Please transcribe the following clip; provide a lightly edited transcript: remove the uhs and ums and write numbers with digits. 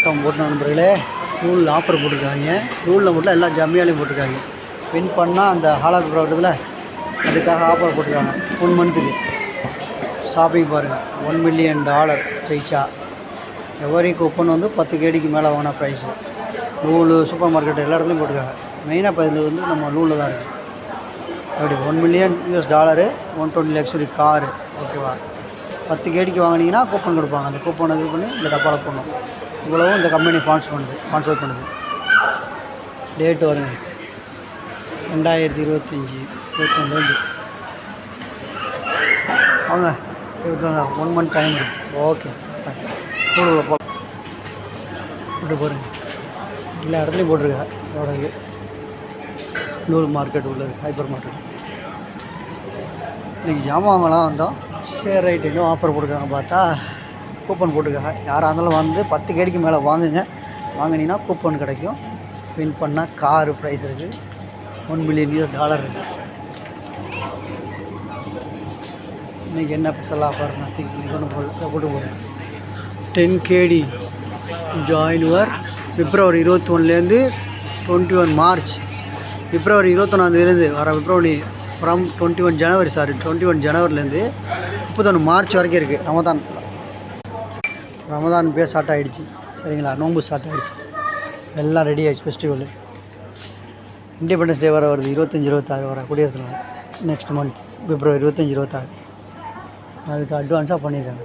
வணக்கம் போட்டு நண்பர்களே. ரூல் ஆஃபர் போட்டிருக்காங்க. ரூலில் மட்டும் எல்லா ஜம்மியாலையும் போட்டிருக்காங்க. வின் பண்ணால் அந்த ஹாலாக் ப்ராடக்ட்டில் அதுக்காக ஆஃபர் போட்டிருக்காங்க. 1 மந்த்துக்கு ஷாப்பிங் பாருங்கள். $1 மில்லியன் ஜெயிச்சா எவரி கூப்பன் வந்து 10 கேடிக்கு மேலே வாங்கின ப்ரைஸு. நூலு சூப்பர் மார்க்கெட் எல்லா இடத்துலையும் போட்டிருக்காங்க. மெயினாக இப்போ இதில் வந்து நம்ம நூலில் தான் இருக்குது. அப்படி $1 மில்லியன் 120 லக்ஸுரி காரு. ஓகேவா, 10 கேடிக்கு வாங்கினீங்கன்னா கூப்பன் கொடுப்பாங்க. அந்த கூப்பன் இது பண்ணி இந்த டப்பாவில் போடணும். இவ்வளவும் இந்த கம்பெனி ஸ்பான்சர் பண்ணுது. டேட்டு வருங்க 2025 21 வாங்க. 1 மந்த் டைம் இருக்குது. ஓகே, நூலில் போட்டு பாருங்க. எல்லா இடத்துலையும் போட்டிருக்கேன். இதோட இது நூல் மார்க்கெட் உள்ள இருக்குது, ஹைப்பர் மார்க்கெட். இன்றைக்கி ஜாமான் வாங்கலாம் வந்தோம். சரி ரைட், இன்னும் ஆஃபர் போட்டிருக்காங்க. பார்த்தா கூப்பன் போட்டிருக்காங்க. யாராக இருந்தாலும் வந்து 10 கேடிக்கு மேலே வாங்குங்க. வாங்கினீங்கன்னா கூப்பன் கிடைக்கும். வின் பண்ணால் காரு ப்ரைஸ் இருக்குது. $1 மில்லியன் இருக்குது. இன்றைக்கி என்ன ஸ்பெஷல் ஆஃபர்? நத்திங். ஒன்று போட்டு போகிறேன். 10 கேடி ஜாயின் யுவர் பிப்ரவரி 21லேருந்து 21 மார்ச். பிப்ரவரி 21ஆந்தேதிலேருந்து வர பிப்ரவரி ஃப்ரம் 21 ஜனவரிலேருந்து 31 மார்ச் வரைக்கும் இருக்குது. ரமதான் பேர் ஸ்டார்ட் ஆகிடுச்சு. சரிங்களா, நோன்பு ஸ்டார்ட் ஆகிடுச்சு. எல்லாம் ரெடி ஆகிடுச்சு. ஃபெஸ்டிவல் இண்டிபெண்டன்ஸ் டே வர வருது. 25-26 வர குடியரசு நாள். நெக்ஸ்ட் மந்த் பிப்ரவரி 25-26. அதுக்கு அட்வான்ஸாக பண்ணியிருக்காங்க.